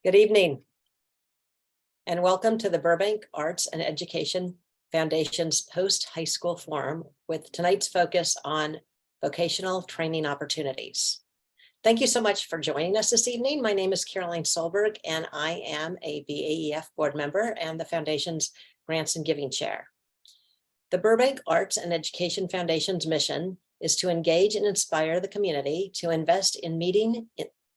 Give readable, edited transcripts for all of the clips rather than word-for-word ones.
Good evening, and welcome to the Burbank Arts and Education Foundation's post-high school forum with tonight's focus on vocational training opportunities. Thank you so much for joining us this evening. My name is Caroline Solberg, and I am a BAEF board member and the Foundation's Grants and Giving Chair. The Burbank Arts and Education Foundation's mission is to engage and inspire the community to invest in meeting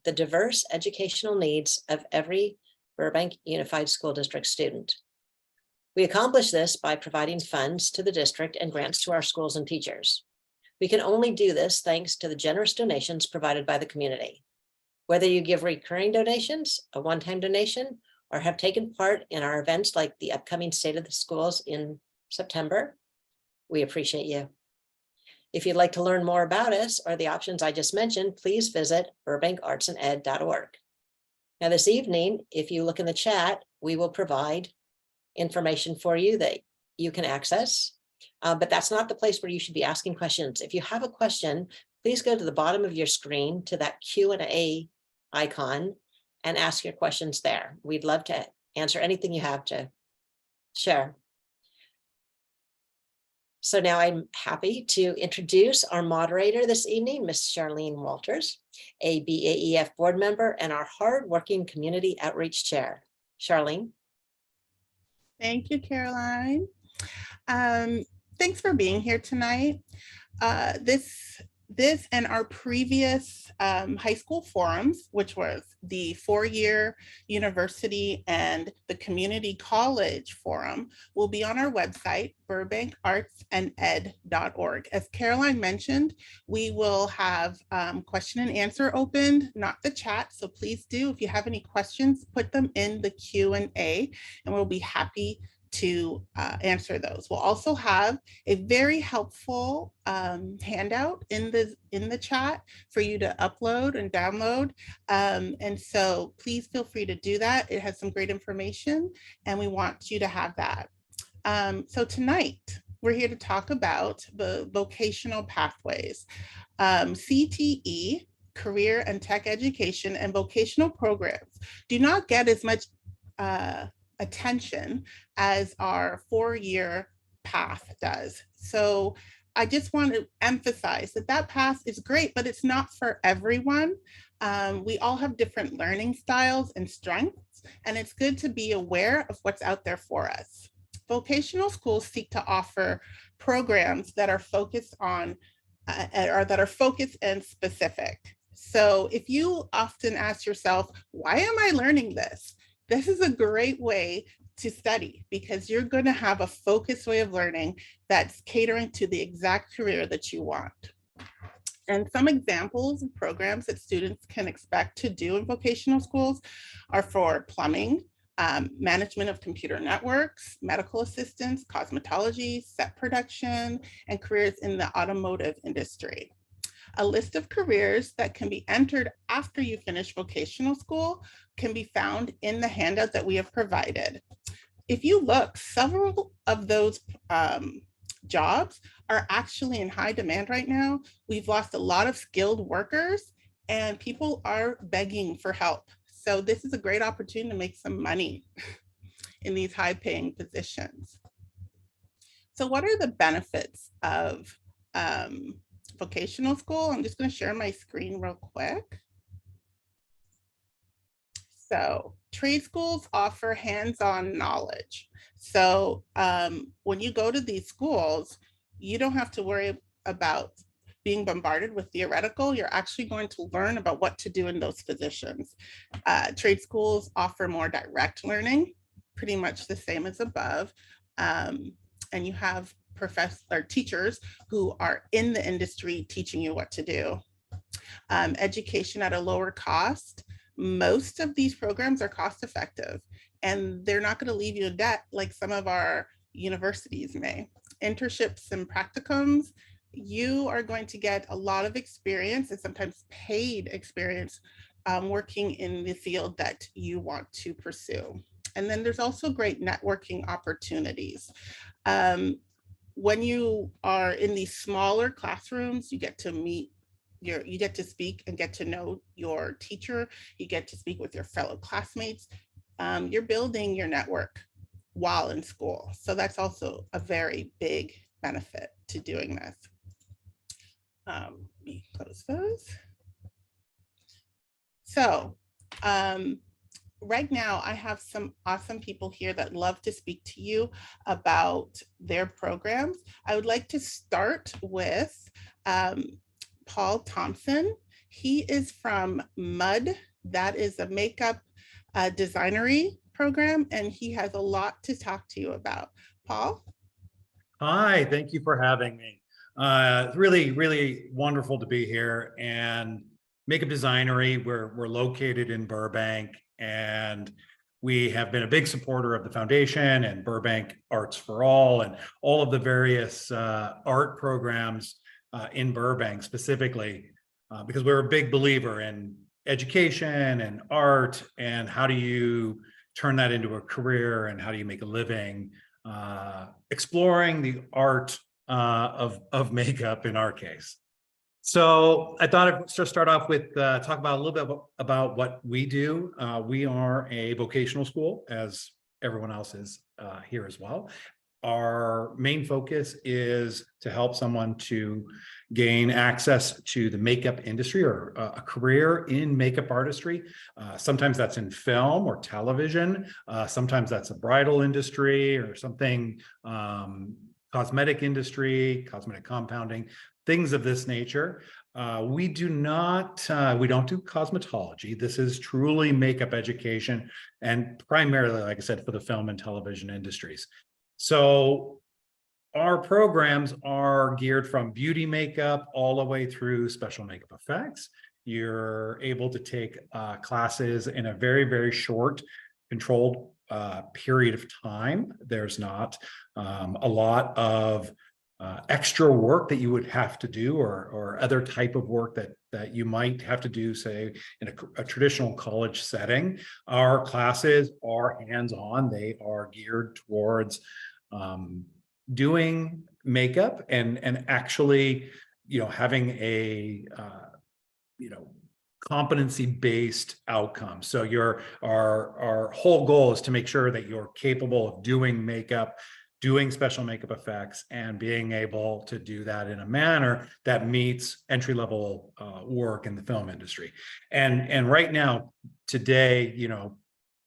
the diverse educational needs of every Burbank Unified School District student. We accomplish this by providing funds to the district and grants to our schools and teachers. We can only do this thanks to the generous donations provided by the community. Whether you give recurring donations, a one-time donation, or have taken part in our events like the upcoming State of the Schools in September, we appreciate you. If you'd like to learn more about us or the options I just mentioned, please visit burbankartsanded.org. Now this evening, if you look in the chat, we will provide information for you that you can access, but that's not the place where you should be asking questions. If you have a question, please go to the bottom of your screen to that Q&A icon and ask your questions there. We'd love to answer anything you have to share. So now I'm happy to introduce our moderator this evening, Ms. Charlene Walters, a BAEF board member and our hardworking community outreach chair. Charlene. Thank you, Caroline. Thanks for being here tonight. This and our previous high school forums, which was the four-year university and the community college forum, will be on our website, burbankartsanded.org. As Caroline mentioned, we will have question and answer opened, not the chat. So please do, if you have any questions, put them in the Q&A and we'll be happy to answer those. We'll also have a very helpful handout in the chat for you to upload and download. And so please feel free to do that. It has some great information and we want you to have that. So tonight, we're here to talk about the vocational pathways. CTE, career and tech education, and vocational programs do not get as much attention as our four-year path does. So I just want to emphasize that that path is great, but it's not for everyone. We all have different learning styles and strengths, and it's good to be aware of what's out there for us. Vocational schools seek to offer programs that are focused on or that are focused and specific. So if you often ask yourself, why am I learning this? This is a great way to study because you're going to have a focused way of learning that's catering to the exact career that you want. And some examples of programs that students can expect to do in vocational schools are for plumbing, management of computer networks, medical assistance, cosmetology, set production, and careers in the automotive industry. A list of careers that can be entered after you finish vocational school can be found in the handout that we have provided. If you look, several of those jobs are actually in high demand right now. We've lost a lot of skilled workers and people are begging for help. So this is a great opportunity to make some money in these high paying positions. So what are the benefits of vocational school? I'm just going to share my screen real quick. So trade schools offer hands-on knowledge. So when you go to these schools, you don't have to worry about being bombarded with theoretical. You're actually going to learn about what to do in those positions. Trade schools offer more direct learning, pretty much the same as above. And you have teachers who are in the industry teaching you what to do. Education at a lower cost. Most of these programs are cost effective and they're not going to leave you in debt like some of our universities may. Internships and practicums, you are going to get a lot of experience and sometimes paid experience working in the field that you want to pursue. And then there's also great networking opportunities. When you are in these smaller classrooms, you get to meet you get to speak and get to know your teacher. You get to speak with your fellow classmates. You're building your network while in school. So that's also a very big benefit to doing this. Let me close those. So right now I have some awesome people here that love to speak to you about their programs. I would like to start with Paul Thompson. He is from MUD. That is a makeup designery program, and he has a lot to talk to you about. Paul? Hi, thank you for having me. Really, really wonderful to be here. And Makeup Designery, we're located in Burbank, and we have been a big supporter of the foundation and Burbank Arts for All and all of the various art programs in Burbank specifically, because we're a big believer in education and art and how do you turn that into a career and how do you make a living exploring the art of makeup in our case. So I thought I'd just start off with talk about a little bit about what we do. We are a vocational school, as everyone else is here as well. Our main focus is to help someone to gain access to the makeup industry or a career in makeup artistry. Sometimes that's in film or television. Sometimes that's a bridal industry or something, cosmetic industry, cosmetic compounding, things of this nature. We don't do cosmetology. This is truly makeup education and primarily, like I said, for the film and television industries. So our programs are geared from beauty makeup all the way through special makeup effects. You're able to take classes in a very, very short, controlled period of time. There's not a lot of extra work that you would have to do or other type of work that you might have to do, say, in a traditional college setting. Our classes are hands-on. They are geared towards doing makeup and actually, having a, competency-based outcome. So our whole goal is to make sure that you're capable of doing makeup, doing special makeup effects, and being able to do that in a manner that meets entry-level work in the film industry. And right now, today,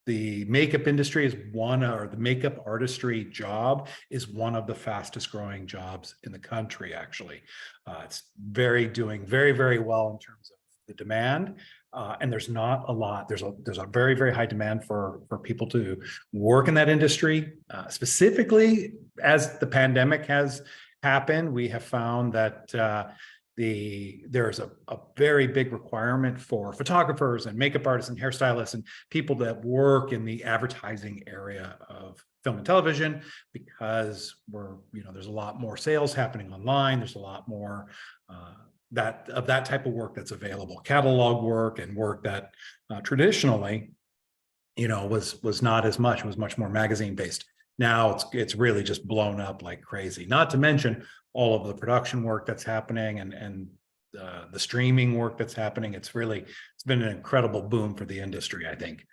the makeup industry is the makeup artistry job is one of the fastest growing jobs in the country, actually. It's doing very, very well in terms of the demand. And there's not a lot. There's a very, very high demand for people to work in that industry. Specifically, as the pandemic has happened, we have found that there's a very big requirement for photographers and makeup artists and hairstylists and people that work in the advertising area of film and television, because there's a lot more sales happening online. There's a lot more that type of work that's available, catalog work and work that traditionally, was not as much. It was much more magazine based. Now it's really just blown up like crazy. Not to mention all of the production work that's happening and the streaming work that's happening. It's been an incredible boom for the industry, I think.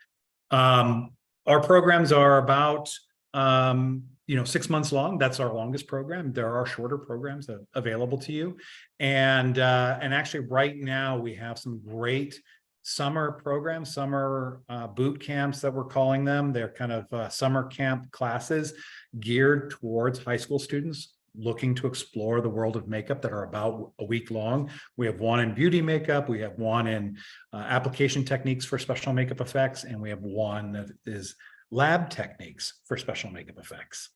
Our programs are about 6 months long. That's our longest program. There are shorter programs available to you. And actually right now we have some great summer programs, summer boot camps that we're calling them. They're kind of summer camp classes geared towards high school students looking to explore the world of makeup that are about a week long. We have one in beauty makeup. We have one in application techniques for special makeup effects. And we have one that is lab techniques for special makeup effects.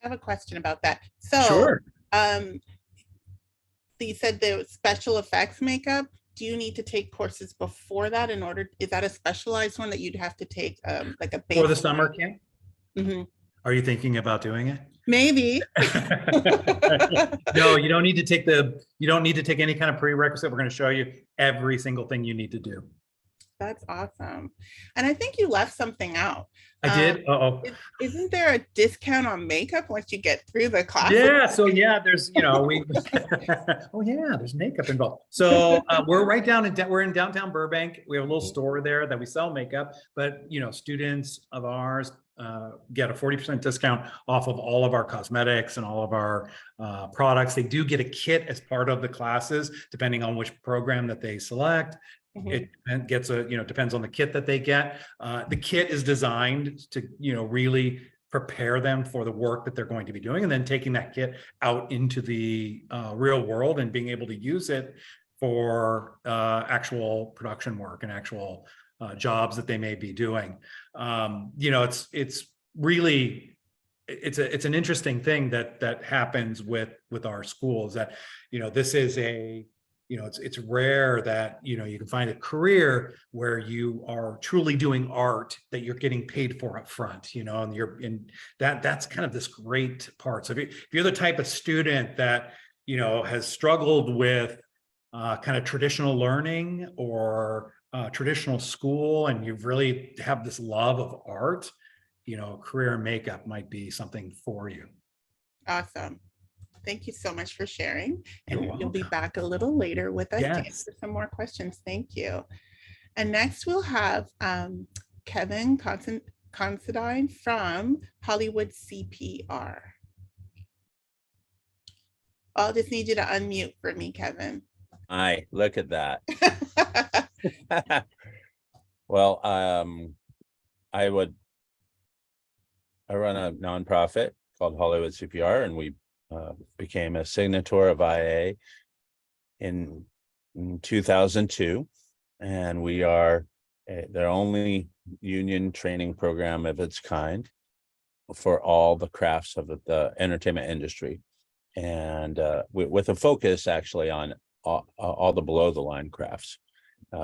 I have a question about that. So, sure. You said the special effects makeup. Do you need to take courses before that is that a specialized one that you'd have to take like a base? For the summer camp? Mm-hmm. Are you thinking about doing it? Maybe. No, you don't need to take any kind of prerequisite. We're going to show you every single thing you need to do. That's awesome. And I think you left something out. I did. Uh-oh. Isn't there a discount on makeup once you get through the class? Yeah. So yeah, there's, we, oh yeah, there's makeup involved. So we're right down we're in downtown Burbank. We have a little store there that we sell makeup, but students of ours get a 40% discount off of all of our cosmetics and all of our products. They do get a kit as part of the classes, depending on which program that they select. It gets depends on the kit that they get. The kit is designed to, really prepare them for the work that they're going to be doing, and then taking that kit out into the real world and being able to use it for actual production work and actual jobs that they may be doing. It's really, it's an interesting thing that happens with our schools, that this is it's rare that you can find a career where you are truly doing art that you're getting paid for up front, and you're in that's kind of this great part. So if you're the type of student that has struggled with kind of traditional learning or traditional school, and you really have this love of art, career in makeup might be something for you. Awesome. Thank you so much for sharing. You're And you'll be back a little later with us to Yes. answer some more questions. Thank you. And next we'll have Kevin Considine from Hollywood CPR. I'll just need you to unmute for me, Kevin. Hi, look at that. Well, I run a nonprofit called Hollywood CPR, and we became a signatory of IA in 2002, and we are the only union training program of its kind for all the crafts of the entertainment industry, and with a focus actually on all the below the line crafts.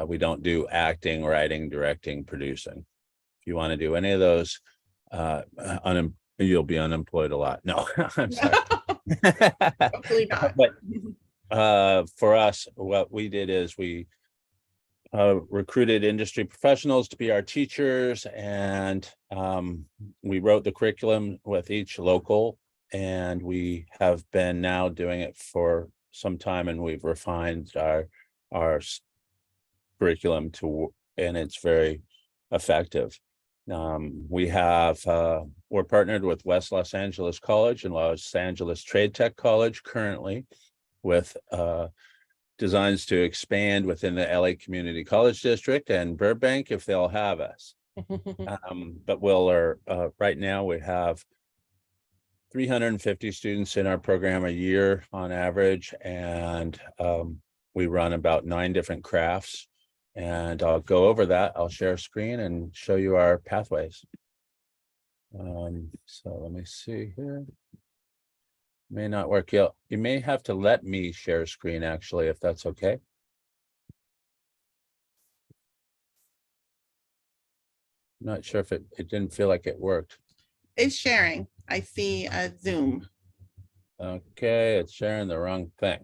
We don't do acting, writing, directing, producing. If you want to do any of those, you'll be unemployed a lot. No, I'm sorry. Hopefully not. But for us, what we did is we recruited industry professionals to be our teachers, and we wrote the curriculum with each local, and we have been now doing it for some time, and we've refined our curriculum and it's very effective. We're partnered with West Los Angeles College and Los Angeles Trade Tech College currently, with designs to expand within the LA Community College District and Burbank if they'll have us. But right now we have 350 students in our program a year on average, and we run about 9 different crafts. And I'll go over that. I'll share a screen and show you our pathways. So let me see here. May not work. You may have to let me share a screen, actually, if that's okay. I'm not sure if it didn't feel like it worked. It's sharing. I see a Zoom. Okay, it's sharing the wrong thing.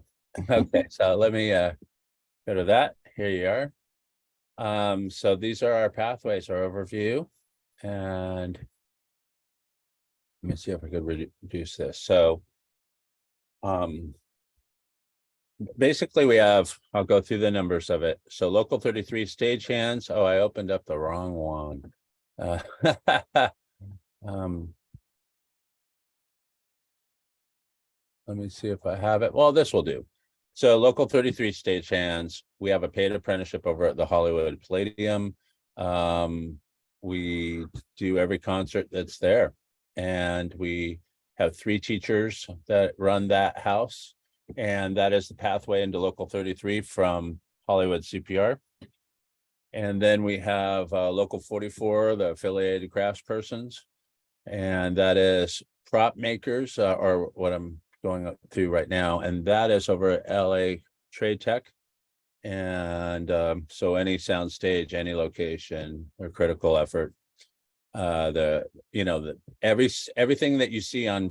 Okay, so let me go to that. Here you are. So these are our pathways, our overview, and let me see if I could reduce this. So basically we have, I'll go through the numbers of it. So local 33 stagehands. Oh, I opened up the wrong one. Let me see if I have it. Well, this will do. So local 33 stagehands, we have a paid apprenticeship over at the Hollywood Palladium. We do every concert that's there, and we have 3 teachers that run that house, and that is the pathway into local 33 from Hollywood CPR. And then we have local 44, the affiliated craftspersons, and that is prop makers, or what I'm going through right now, and that is over at LA Trade Tech. And so any sound stage, any location or critical effort, everything that you see on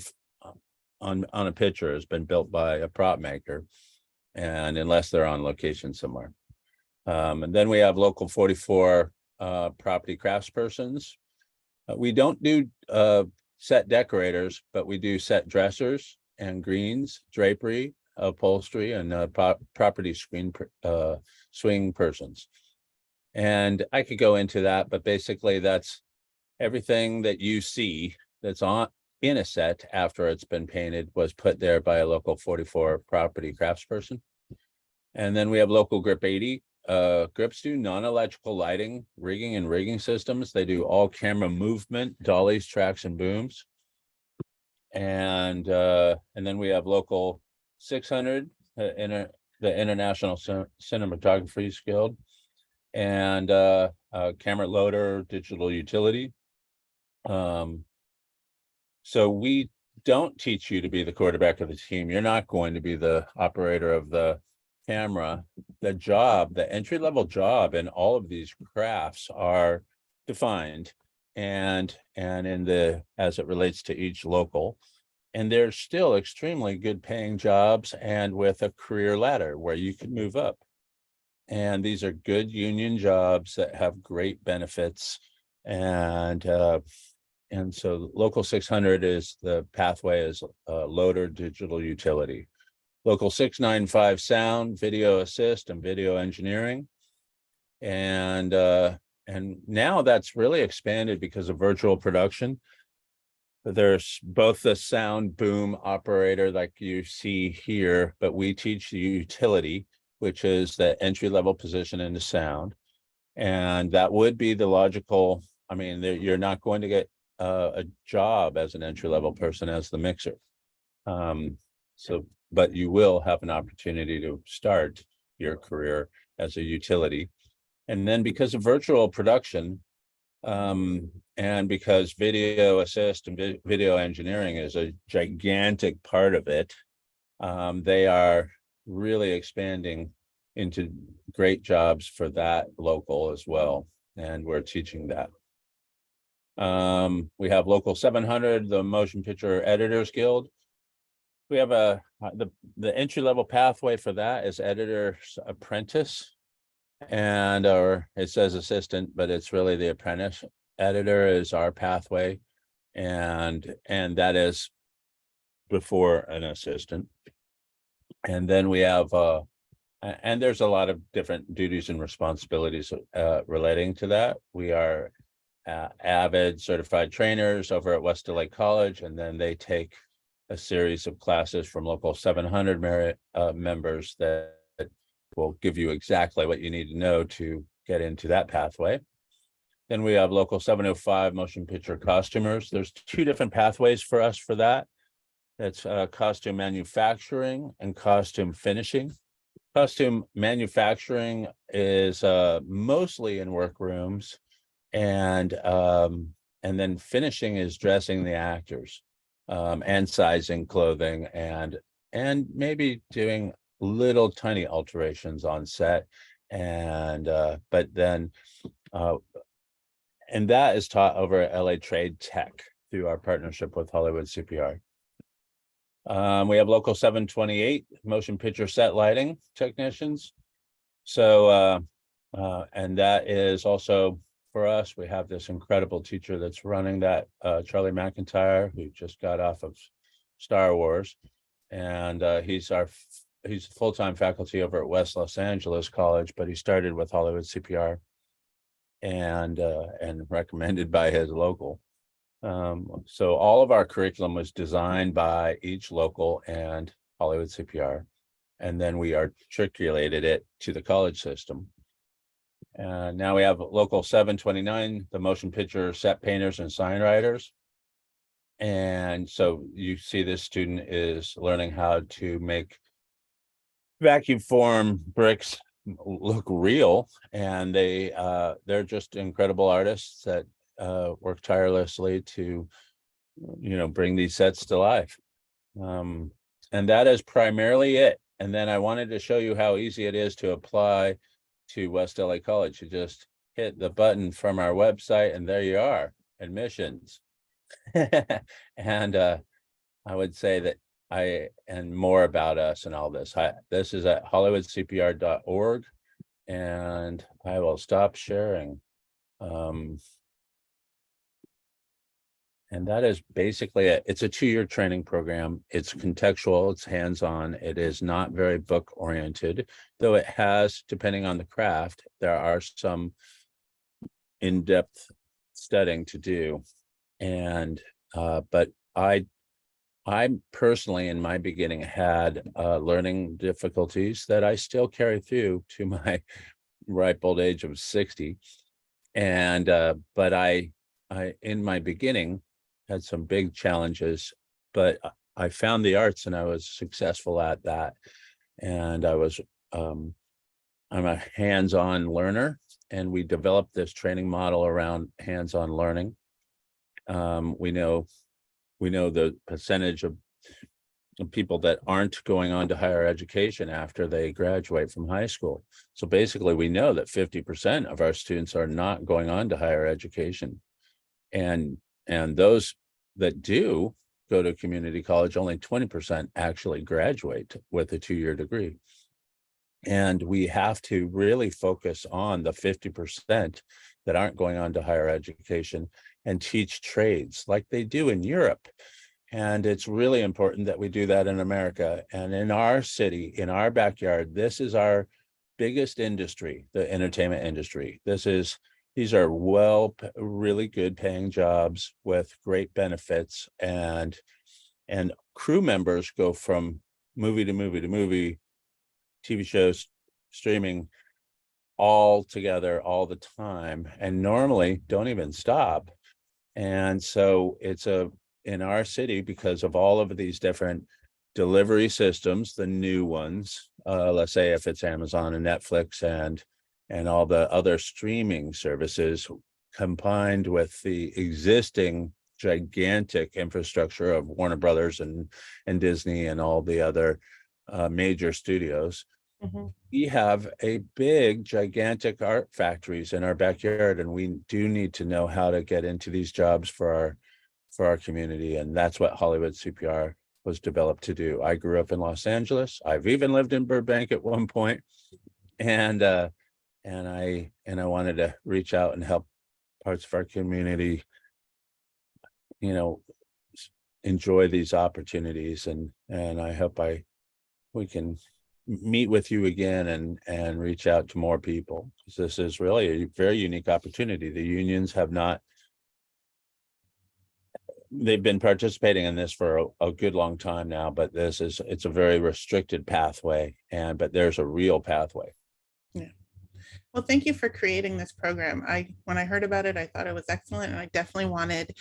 a picture has been built by a prop maker, and unless they're on location somewhere. And then we have local 44 property craftspersons. We don't do set decorators, but we do set dressers and greens, drapery, upholstery, and property swing persons. And I could go into that, but basically that's everything that you see that's on in a set after it's been painted was put there by a local 44 property craftsperson. And then we have local grip 80. Grips do non-electrical lighting, rigging and rigging systems. They do all camera movement, dollies, tracks, and booms. And then we have local 600, the International Cinematography Guild, and camera loader, digital utility. So we don't teach you to be the quarterback of the team. You're not going to be the operator of the camera. The entry-level job in all of these crafts are defined and as it relates to each local. And they're still extremely good paying jobs and with a career ladder where you can move up. And these are good union jobs that have great benefits. And so local 600 is the pathway is loader, digital utility. Local 695 sound, video assist, and video engineering. And now that's really expanded because of virtual production. There's both the sound boom operator like you see here, but we teach the utility, which is the entry-level position into sound. And that would be the logical, I mean, you're not going to get a job as an entry-level person as the mixer. But you will have an opportunity to start your career as a utility. And then because of virtual production, and because video assist and video engineering is a gigantic part of it, they are really expanding into great jobs for that local as well. And we're teaching that. We have local 700, the Motion Picture Editors Guild. We have the entry-level pathway for that is editor's apprentice, or it says assistant, but it's really the apprentice. Editor is our pathway, and that is before an assistant. And then we have and there's a lot of different duties and responsibilities relating to that. We are avid certified trainers over at West LA College, and then they take a series of classes from local 700 merit members that will give you exactly what you need to know to get into that pathway. Then we have local 705 motion picture costumers. There's two different pathways for us for that. That's costume manufacturing and costume finishing. Costume manufacturing is mostly in workrooms, and then finishing is dressing the actors and sizing clothing and maybe doing little tiny alterations on set, and that is taught over at LA Trade Tech through our partnership with Hollywood CPR. We have local 728 motion picture set lighting technicians. So and that is also for us. We have this incredible teacher that's running that, Charlie McIntyre, who just got off of Star Wars, and he's full-time faculty over at West Los Angeles College, but he started with Hollywood CPR and recommended by his local. So all of our curriculum was designed by each local and Hollywood CPR, and then we articulated it to the college system. And now we have local 729, the motion picture set painters and sign writers. And so you see this student is learning how to make vacuum form bricks look real, and they're just incredible artists that work tirelessly to bring these sets to life. And that is primarily it. And then I wanted to show you how easy it is to apply to West LA College. You just hit the button from our website and there you are, admissions. And I would say that and more about us and all this. This is at hollywoodcpr.org. and I will stop sharing. And that is basically it. It's a 2-year training program. It's contextual, it's hands-on. It is not very book oriented, though it has, depending on the craft, there are some in-depth studying to do. And but I personally in my beginning had learning difficulties that I still carry through to my ripe old age of 60. And but I in my beginning had some big challenges, but I found the arts and I was successful at that. And I'm a hands-on learner, and we developed this training model around hands-on learning. We know the percentage of people that aren't going on to higher education after they graduate from high school. So basically, we know that 50% of our students are not going on to higher education. And those that do go to community college, only 20% actually graduate with a 2-year degree. And we have to really focus on the 50% that aren't going on to higher education and teach trades like they do in Europe. And it's really important that we do that in America. And in our city, in our backyard, this is our biggest industry, the entertainment industry. These are really good paying jobs with great benefits, and crew members go from movie to movie to movie, TV shows, streaming, all together all the time, and normally don't even stop. And so in our city, because of all of these different delivery systems, the new ones, let's say if it's Amazon and Netflix and all the other streaming services, combined with the existing gigantic infrastructure of Warner Brothers and Disney and all the other major studios, we have a big, gigantic art factories in our backyard, and we do need to know how to get into these jobs for our community. And that's what Hollywood CPR was developed to do. I grew up in Los Angeles. I've even lived in Burbank at one point, and I wanted to reach out and help parts of our community, enjoy these opportunities. And I hope we can meet with you again and reach out to more people, because this is really a very unique opportunity. The unions have not, they've been participating in this for a good long time now, but it's a very restricted pathway, but there's a real pathway. Yeah. Well, thank you for creating this program. When I heard about it, I thought it was excellent, and I definitely wanted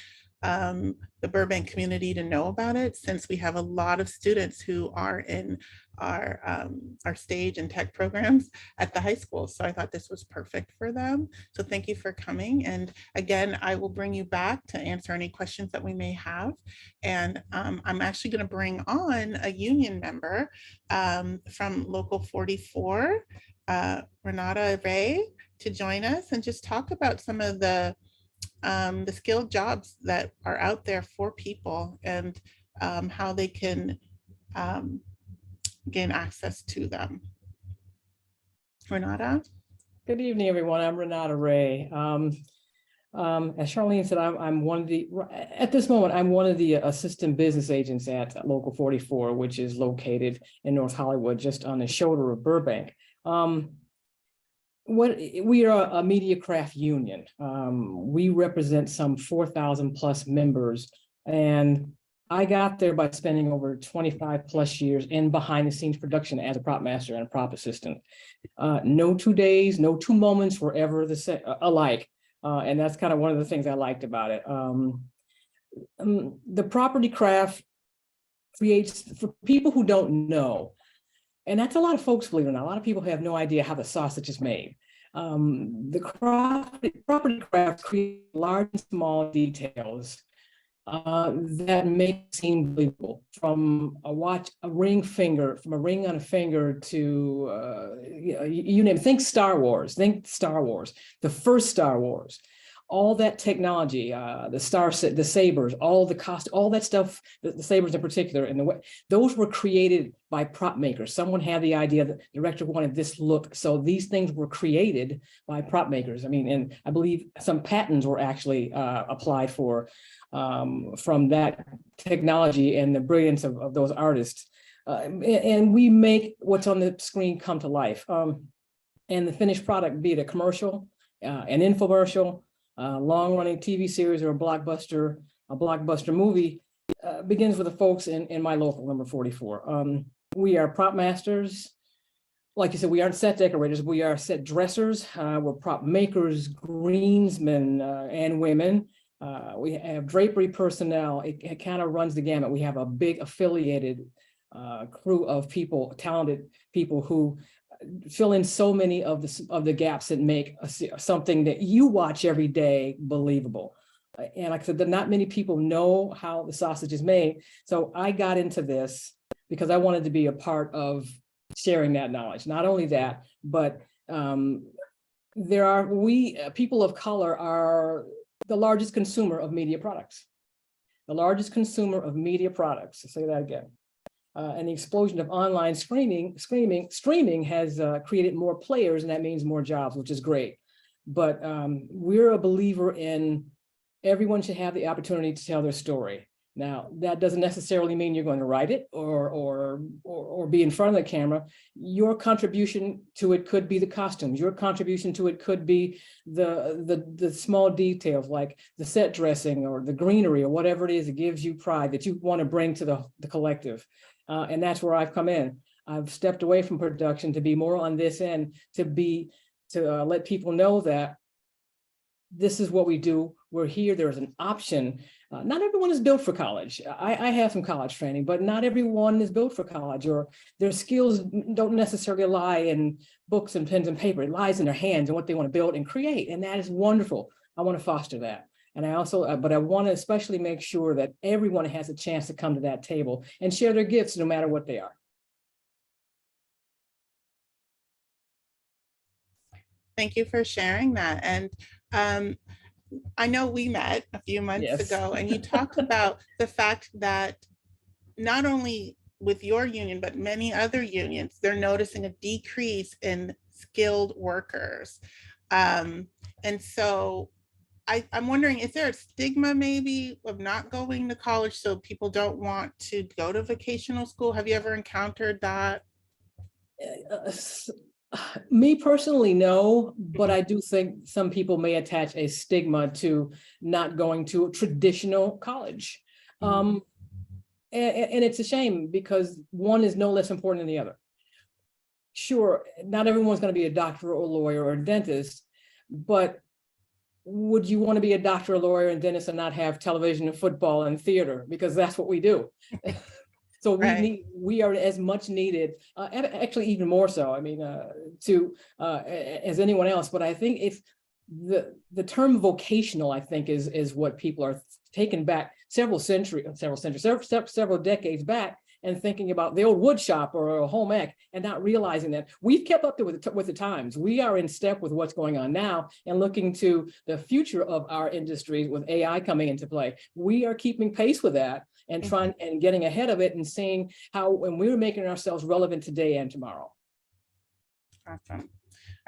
the Burbank community to know about it, since we have a lot of students who are in our stage and tech programs at the high school. So I thought this was perfect for them. So thank you for coming. And again, I will bring you back to answer any questions that we may have. And I'm actually going to bring on a union member from Local 44, Renata Ray, to join us and just talk about some of the skilled jobs that are out there for people, and how they can gain access to them. Renata? Good evening, everyone. I'm Renata Ray. As Charlene said, I'm one of the, at this moment, I'm one of the assistant business agents at Local 44, which is located in North Hollywood, just on the shoulder of Burbank. We are a media craft union. We represent some 4,000 plus members, and I got there by spending over 25 plus years in behind the scenes production as a prop master and a prop assistant. No 2 days, no 2 moments were ever alike. And that's kind of one of the things I liked about it. The property craft creates, for people who don't know, and that's a lot of folks, believe it or not, a lot of people have no idea how the sausage is made. The property craft creates large and small details that make it seem believable, from a ring on a finger to, you name it. Think Star Wars, the first Star Wars. all that technology, the star set, the sabers, all the cost, all that stuff, the sabers in particular, and the way those were created by prop makers. Someone had the idea that the director wanted this look, so these things were created by prop makers. I mean, and I believe some patents were actually applied for from that technology and the brilliance of those artists. And we make what's on the screen come to life. And the finished product, be it a commercial, an infomercial, long-running TV series, or a blockbuster movie, begins with the folks in my local, number 44. We are prop masters. Like you said, we aren't set decorators, we are set dressers. We're prop makers, greensmen, and women. We have drapery personnel. It kind of runs the gamut. We have a big affiliated crew of people, talented people who fill in so many of the gaps that make something that you watch every day believable. And like I said, not many people know how the sausage is made. So I got into this because I wanted to be a part of sharing that knowledge. Not only that, but people of color are the largest consumer of media products. The largest consumer of media products. I'll say that again. And the explosion of online streaming has created more players, and that means more jobs, which is great. But we're a believer in everyone should have the opportunity to tell their story. Now, that doesn't necessarily mean you're going to write it or be in front of the camera. Your contribution to it could be the costumes. Your contribution to it could be the small details like the set dressing or the greenery or whatever it is that gives you pride that you want to bring to the collective. And that's where I've come in. I've stepped away from production to be more on this end, to let people know that this is what we do. We're here. There's an option. Not everyone is built for college. I have some college training, but not everyone is built for college, or their skills don't necessarily lie in books and pens and paper. It lies in their hands and what they want to build and create. And that is wonderful. I want to foster that. And I also, but I want to especially make sure that everyone has a chance to come to that table and share their gifts no matter what they are. Thank you for sharing that. And I know we met a few months ago, and you talked about the fact that not only with your union, but many other unions, they're noticing a decrease in skilled workers. And so I'm wondering, is there a stigma maybe of not going to college so people don't want to go to vocational school? Have you ever encountered that? Me personally, no, but I do think some people may attach a stigma to not going to a traditional college. And it's a shame because one is no less important than the other. Sure, not everyone's going to be a doctor or a lawyer or a dentist, but would you want to be a doctor, a lawyer, and dentist and not have television and football and theater? Because that's what we do. So we are as much needed, actually even more so, I mean, as anyone else. But I think if the term vocational, I think is what people are taken back several decades back, and thinking about the old wood shop or a home ec, and not realizing that we've kept up with the times. We are in step with what's going on now, and looking to the future of our industry with AI coming into play. We are keeping pace with that and trying and getting ahead of it and seeing how, when we're making ourselves relevant today and tomorrow. Awesome.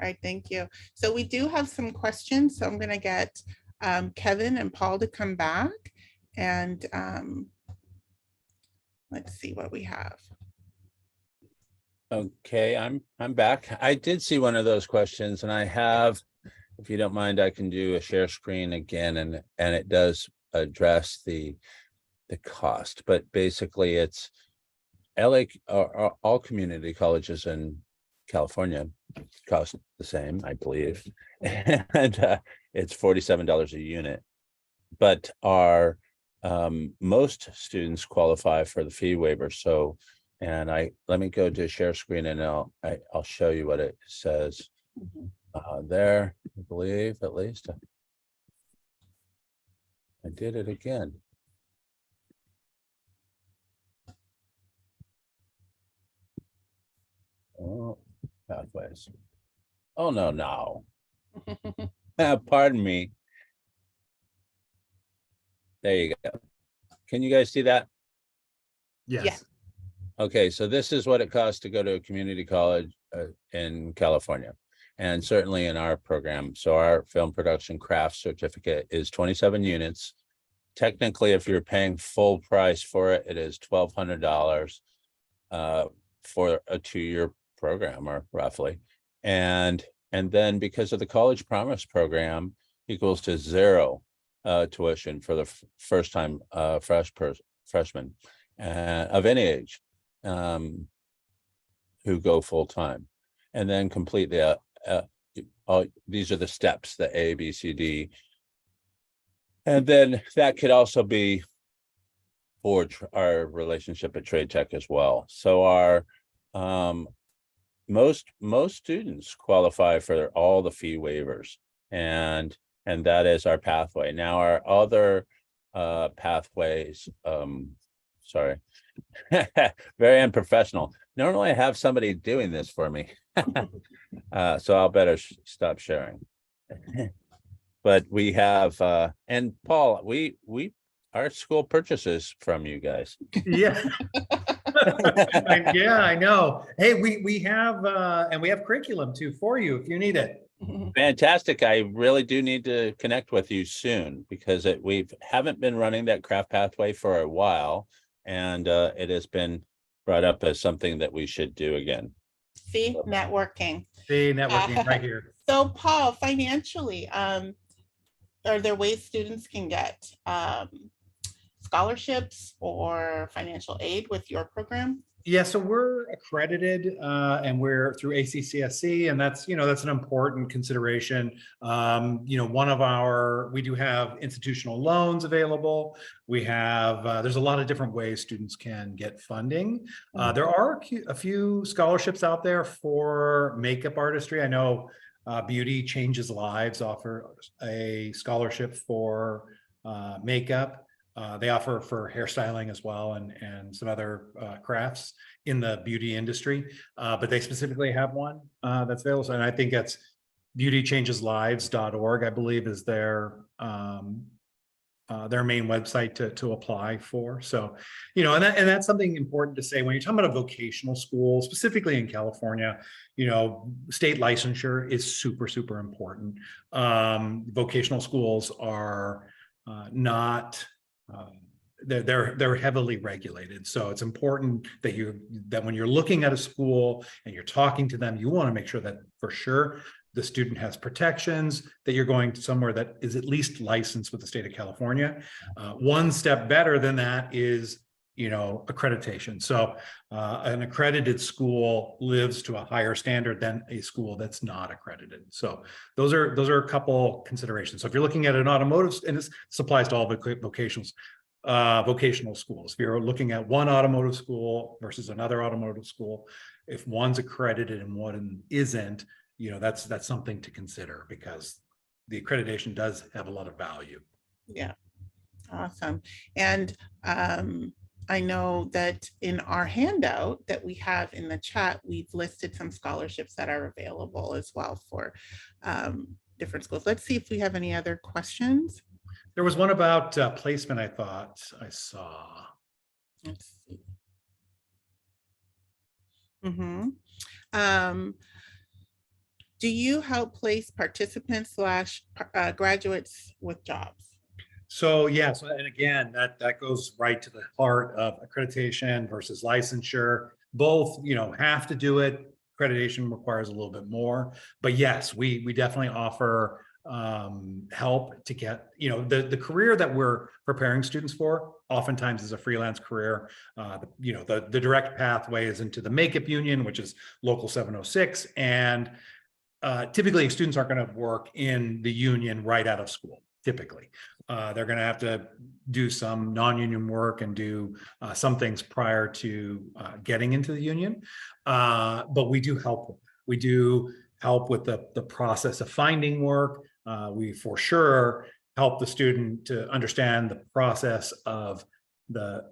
All right, thank you. So we do have some questions. So I'm going to get Kevin and Paul to come back, and let's see what we have. Okay, I'm back. I did see one of those questions, and I have, if you don't mind, I can do a share screen again, and it does address the cost. But basically, it's LA, or all community colleges in California cost the same, I believe, and it's $47 a unit. But our most students qualify for the fee waiver. So, and let me go to share screen, and I'll show you what it says there. I believe, at least I did it again. Oh, pathways. Oh no. Pardon me. There you go. Can you guys see that? Yes. Okay, so this is what it costs to go to a community college in California, and certainly in our program. So our film production craft certificate is 27 units. Technically, if you're paying full price for it, it is $1,200 for a 2-year program, or roughly. And then because of the College Promise program, equals to zero tuition for the first time freshman of any age who go full time, and then complete the these are the steps, the A, B, C, D, and then that could also be for our relationship at Trade Tech as well. So our most students qualify for all the fee waivers, and that is our pathway. Now our other pathways, sorry, very unprofessional. Normally I have somebody doing this for me. So I'll better stop sharing. But we have and Paul, our school purchases from you guys. Yeah. Yeah, I know. Hey, we have and we have curriculum too for you if you need it. Fantastic. I really do need to connect with you soon, because we haven't been running that craft pathway for a while, and it has been brought up as something that we should do again. See, networking. See, networking right here. So Paul, financially, are there ways students can get scholarships or financial aid with your program? Yeah, so we're accredited and we're through ACCSC, and that's an important consideration. We do have institutional loans available. We have there's a lot of different ways students can get funding. There are a few scholarships out there for makeup artistry. I know Beauty Changes Lives offer a scholarship for makeup. They offer for hairstyling as well, and some other crafts in the beauty industry, but they specifically have one that's available. And I think that's beautychangeslives.org, I believe, is their main website to apply for. So, and that's something important to say when you're talking about a vocational school, specifically in California. State licensure is super, super important. Vocational schools are not. They're heavily regulated, so it's important that when you're looking at a school and you're talking to them, you want to make sure that for sure the student has protections, that you're going to somewhere that is at least licensed with the state of California. One step better than that is accreditation. So an accredited school lives to a higher standard than a school that's not accredited. So those are a couple considerations. So if you're looking at an automotive, and this applies to all vocational schools, if you're looking at one automotive school versus another automotive school, if one's accredited and one isn't, that's something to consider, because the accreditation does have a lot of value. Yeah, awesome. And I know that in our handout that we have in the chat, we've listed some scholarships that are available as well for different schools. Let's see if we have any other questions. There was one about placement, I thought I saw. Let's see. Do you help place participants / graduates with jobs? So yes, and again, that goes right to the heart of accreditation versus licensure. Both, have to do it. Accreditation requires a little bit more, but yes, we definitely offer help to get, the career that we're preparing students for oftentimes is a freelance career. The direct pathway is into the makeup union, which is Local 706, and typically students aren't going to work in the union right out of school. Typically, they're going to have to do some non-union work and do some things prior to getting into the union. But we do help with that. We do help with the process of finding work. We for sure help the student to understand the process of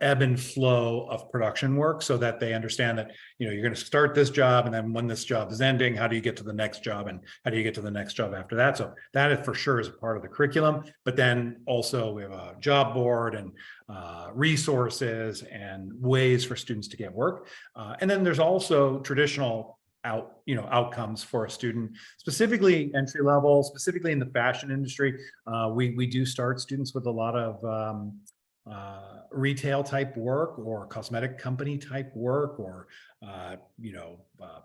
ebb and flow of production work, so that they understand that, you're going to start this job, and then when this job is ending, how do you get to the next job, and how do you get to the next job after that? So that is for sure is a part of the curriculum. But then also we have a job board and resources and ways for students to get work. And then there's also traditional outcomes for a student, specifically entry level, specifically in the fashion industry. We do start students with a lot of retail type work, or cosmetic company type work, or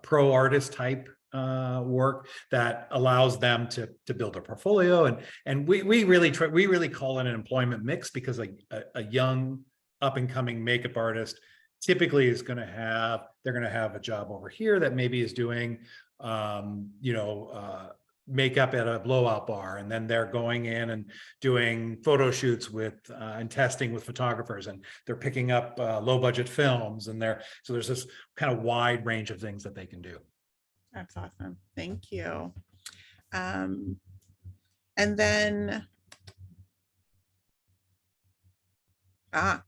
pro artist type work that allows them to build a portfolio. And we really call it an employment mix, because a young up and coming makeup artist typically is going to have a job over here that maybe is doing makeup at a blowout bar, and then they're going in and doing photo shoots with and testing with photographers, and they're picking up low budget films, and so there's this kind of wide range of things that they can do. That's awesome. Thank you. And then,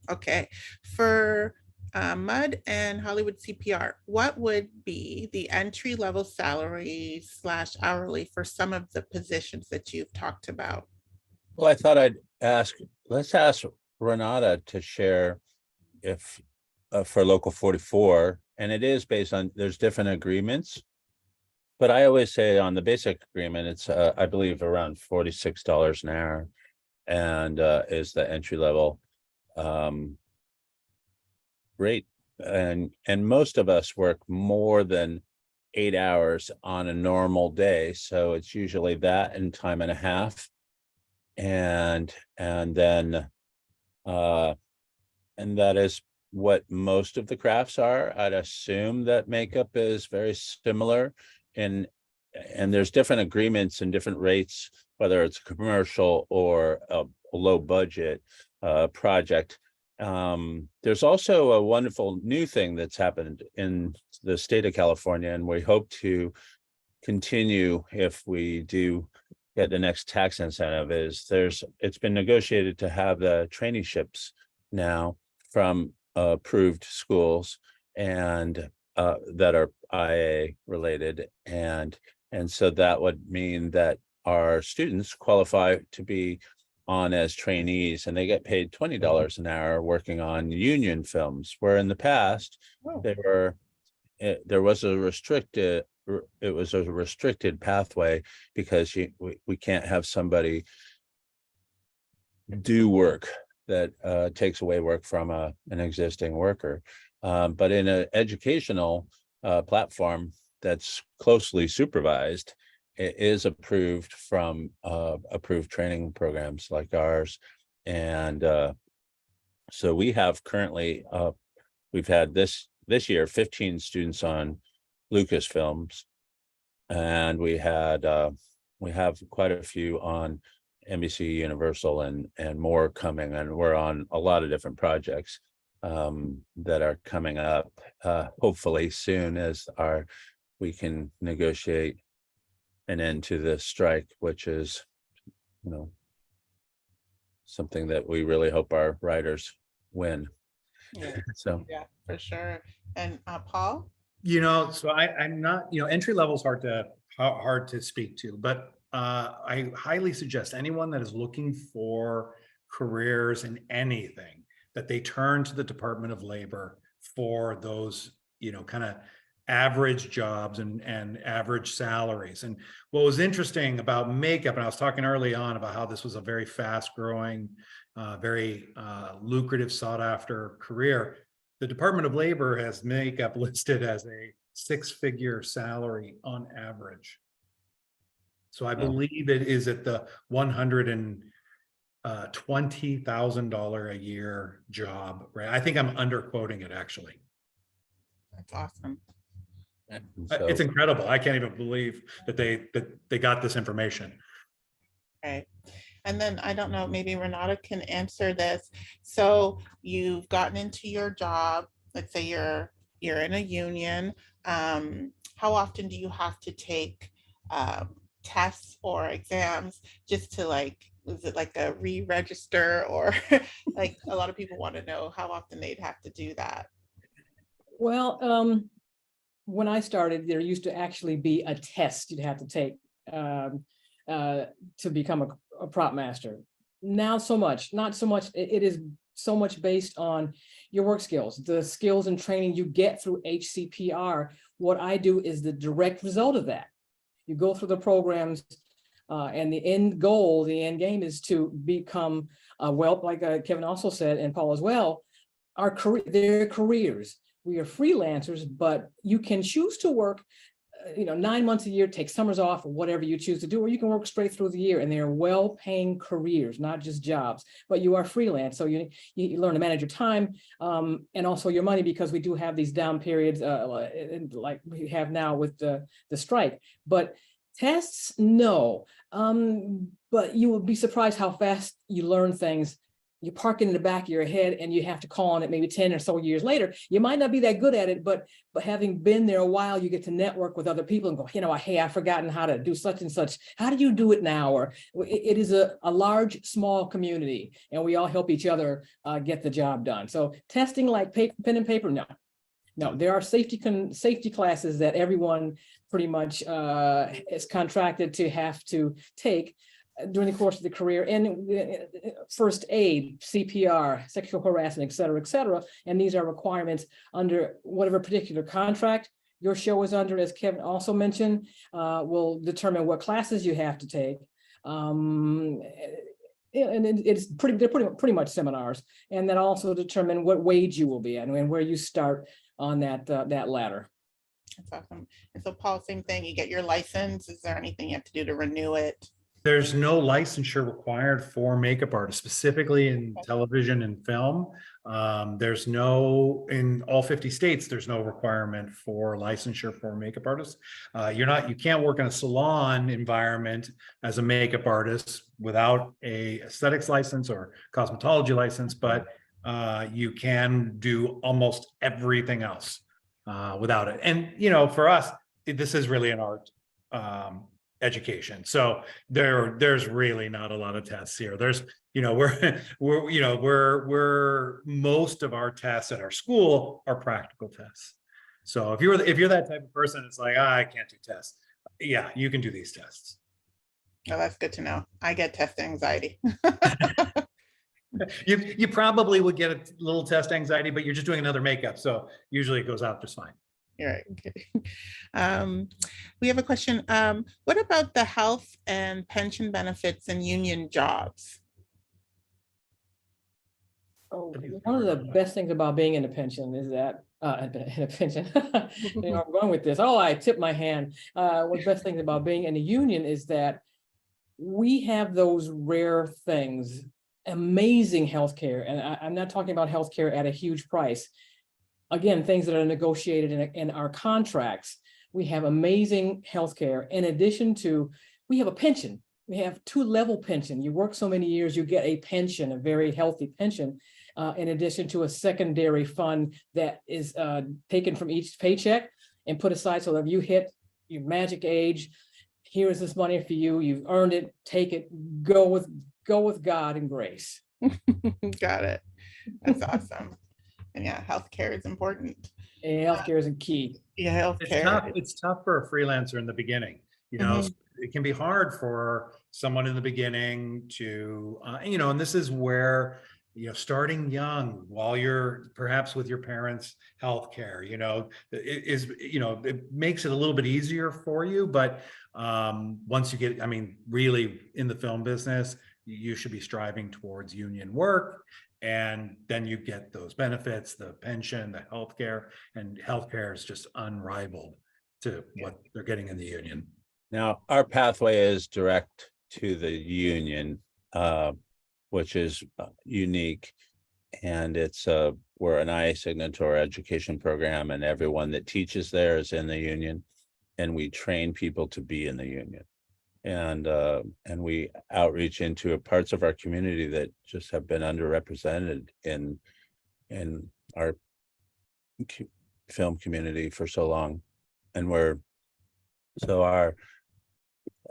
okay, for MUD and Hollywood CPR, what would be the entry level salary / hourly for some of the positions that you've talked about? Well, I thought let's ask Renata to share if for Local 44, and it is based on, there's different agreements. But I always say on the basic agreement, it's I believe around $46 an hour, and is the entry level rate. And most of us work more than 8 hours on a normal day, so it's usually that and time and a half, and then and that is what most of the crafts are. I'd assume that makeup is very similar. And there's different agreements and different rates, whether it's a commercial or a low budget project. There's also a wonderful new thing that's happened in the state of California, and we hope to continue if we do get the next tax incentive. It's been negotiated to have the traineeships now from approved schools and that are IA related, and so that would mean that our students qualify to be on as trainees, and they get paid $20 an hour working on union films, where in the past there was a restricted pathway, because we can't have somebody do work that takes away work from an existing worker. But in an educational platform that's closely supervised, it is approved from approved training programs like ours. And so we have currently, we've had this year 15 students on Lucasfilms, and we have quite a few on NBC Universal, and more coming, and we're on a lot of different projects that are coming up hopefully soon, as we can negotiate an end to the strike, which is something that we really hope our writers win. Yeah. So Yeah, for sure. And Paul? So I'm not, entry level is hard to speak to, but I highly suggest anyone that is looking for careers in anything, that they turn to the Department of Labor for those, kind of average jobs and average salaries. And what was interesting about makeup, and I was talking early on about how this was a very fast growing, very lucrative, sought after career. The Department of Labor has makeup listed as a 6-figure salary on average. So I believe it is at the $120,000 a year job, right? I think I'm underquoting it actually. That's awesome. so It's incredible. I can't even believe that they got this information. Right. And then I don't know, maybe Renata can answer this. So you've gotten into your job, let's say you're in a union. How often do you have to take tests or exams just to like, is it like a re-register or like a lot of people want to know how often they'd have to do that? Well, when I started, there used to actually be a test you'd have to take to become a prop master. Now, not so much. It is so much based on your work skills, the skills and training you get through HCPR. What I do is the direct result of that. You go through the programs, and the end goal, the end game is to become well, like Kevin also said, and Paul as well, their careers. We are freelancers, but you can choose to work 9 months a year, take summers off, or whatever you choose to do, or you can work straight through the year, and they are well-paying careers, not just jobs, but you are freelance. So you learn to manage your time and also your money, because we do have these down periods like we have now with the strike. But tests, no. But you will be surprised how fast you learn things. You park it in the back of your head and you have to call on it maybe 10 or so years later. You might not be that good at it, but having been there a while, you get to network with other people and go, hey, I've forgotten how to do such and such. How do you do it now? Or it is a large, small community, and we all help each other get the job done. So testing like pen and paper, no. There are safety classes that everyone pretty much is contracted to have to take during the course of the career, and first aid, CPR, sexual harassment, et cetera, and these are requirements under whatever particular contract your show is under, as Kevin also mentioned, will determine what classes you have to take. And they're pretty much seminars, and that also determine what wage you will be at and where you start on that ladder. That's awesome. And so Paul, same thing, you get your license. Is there anything you have to do to renew it? There's no licensure required for makeup artists, specifically in television and film. There's no, in all 50 states, there's no requirement for licensure for makeup artists. You can't work in a salon environment as a makeup artist without a aesthetics license or cosmetology license, but you can do almost everything else without it. And, for us, this is really an art education. So there's really not a lot of tests here. There's, we're most of our tests at our school are practical tests. So if you're that type of person, it's like, I can't do tests. Yeah, you can do these tests. Oh, that's good to know. I get test anxiety. You probably would get a little test anxiety, but you're just doing another makeup. So usually it goes out just fine. You're right. Okay. We have a question. What about the health and pension benefits and union jobs? Oh, one of the best things about being in a pension is that in a pension, I'm going with this. Oh, I tipped my hand. One of the best things about being in a union is that we have those rare things, amazing healthcare, and I'm not talking about healthcare at a huge price. Again, things that are negotiated in our contracts. We have amazing healthcare. In addition to, we have a pension. We have 2-level pension. You work so many years, you get a pension, a very healthy pension, in addition to a secondary fund that is taken from each paycheck and put aside so that if you hit your magic age, here is this money for you. You've earned it. Take it. Go with God and grace. Got it. That's awesome. And yeah, healthcare is important. And healthcare is a key. Yeah, healthcare. It's tough for a freelancer in the beginning. It can be hard for someone in the beginning to, and this is where, starting young while you're perhaps with your parents' healthcare, it makes it a little bit easier for you. But once you get, really in the film business, you should be striving towards union work. And then you get those benefits, the pension, the healthcare, and healthcare is just unrivaled to what they're getting in the union. Now, our pathway is direct to the union, which is unique. And we're an IA signatory education program, and everyone that teaches there is in the union. And we train people to be in the union. And we outreach into parts of our community that just have been underrepresented in our film community for so long. And our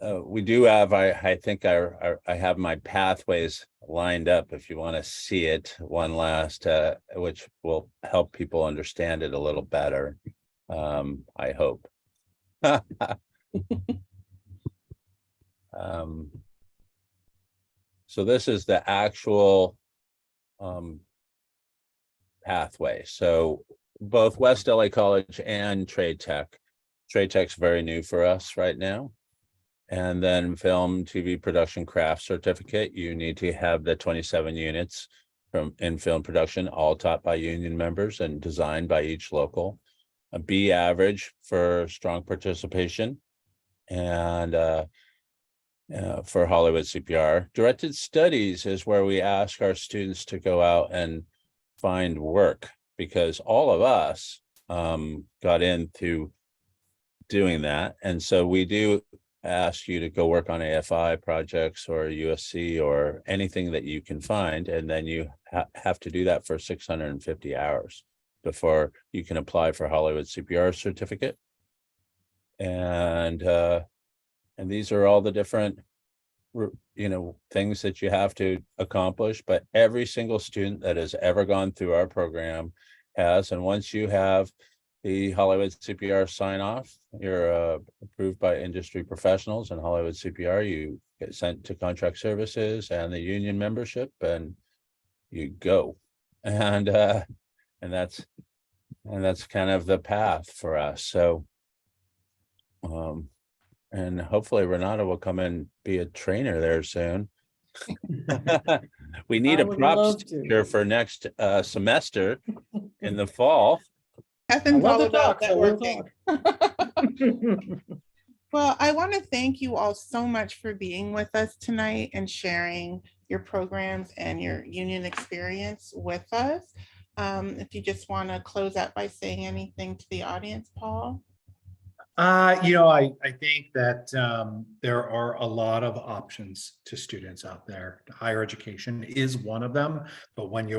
We do have, I think I have my pathways lined up if you want to see it one last, which will help people understand it a little better. I hope. So this is the actual pathway. So both West LA College and Trade Tech. Trade Tech's very new for us right now. And then film, TV production craft certificate, you need to have the 27 units in film production, all taught by union members and designed by each local. A B average for strong participation, and for Hollywood CPR. Directed studies is where we ask our students to go out and find work, because all of us got into doing that. And so we do ask you to go work on AFI projects or USC or anything that you can find. And then you have to do that for 650 hours before you can apply for Hollywood CPR certificate. And these are all the different, things that you have to accomplish, but every single student that has ever gone through our program has. And once you have the Hollywood CPR sign off, you're approved by industry professionals and Hollywood CPR, you get sent to contract services and the union membership, and you go. And that's kind of the path for us. So and hopefully Renata will come and be a trainer there soon. We need I a would props love to. teacher for next semester in the fall. I Kevin's love all to talk, about so we'll networking. talk. Well, I want to thank you all so much for being with us tonight and sharing your programs and your union experience with us. If you just want to close out by saying anything to the audience, Paul. I think that there are a lot of options to students out there. Higher education is one of them, but when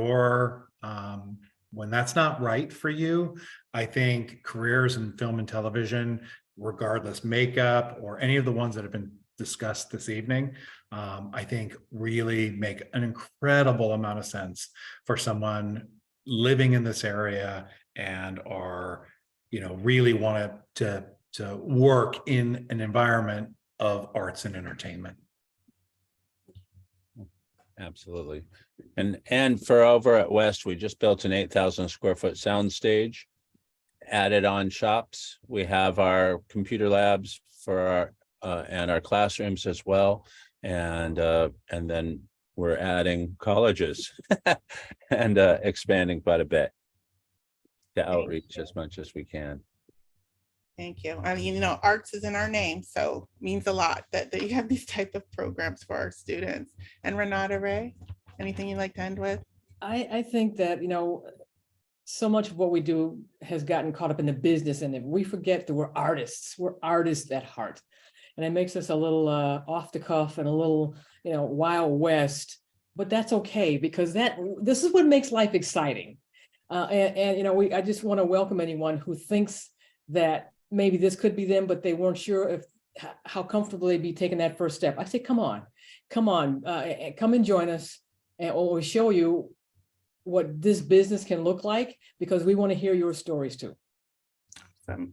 that's not right for you, I think careers in film and television, regardless makeup or any of the ones that have been discussed this evening, I think really make an incredible amount of sense for someone living in this area and are, really want to work in an environment of arts and entertainment. Absolutely. And for over at West, we just built an 8,000 square foot sound stage, added on shops. We have our computer labs for our and our classrooms as well. And then we're adding colleges and expanding quite a bit to outreach as much as we can. Thank you. I mean, arts is in our name, so it means a lot that you have these type of programs for our students. And Renata Ray, anything you'd like to end with? I think that, so much of what we do has gotten caught up in the business, and if we forget that we're artists at heart. And it makes us a little off the cuff and a little, Wild West, but that's okay, because this is what makes life exciting. I just want to welcome anyone who thinks that maybe this could be them, but they weren't sure how comfortable they'd be taking that first step. I say, come on, come and join us, and we'll show you what this business can look like, because we want to hear your stories too. Awesome.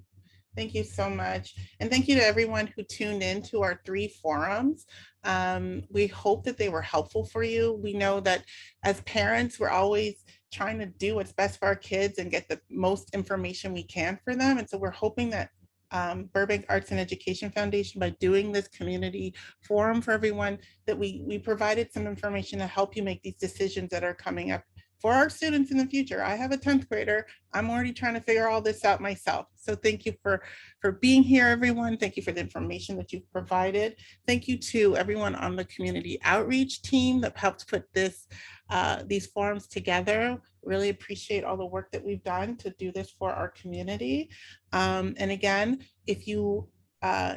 Thank you so much. And thank you to everyone who tuned in to our 3 forums. We hope that they were helpful for you. We know that as parents, we're always trying to do what's best for our kids and get the most information we can for them. And so we're hoping that Burbank Arts and Education Foundation, by doing this community forum for everyone, that we provided some information to help you make these decisions that are coming up for our students in the future. I have a 10th grader. I'm already trying to figure all this out myself. So thank you for being here, everyone. Thank you for the information that you've provided. Thank you to everyone on the community outreach team that helped put these forums together. Really appreciate all the work that we've done to do this for our community. And again, if you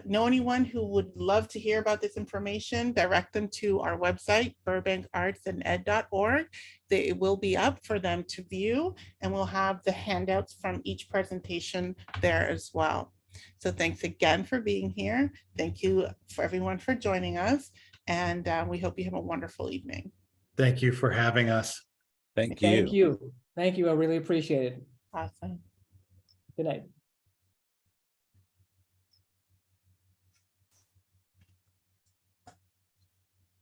know anyone who would love to hear about this information, direct them to our website, burbankartsanded.org. It will be up for them to view, and we'll have the handouts from each presentation there as well. So thanks again for being here. Thank you for everyone for joining us. And we hope you have a wonderful evening. Thank you for having us. Thank Thank you. you. Thank you. I really appreciate it. Awesome. Good night.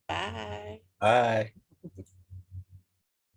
Bye. Bye.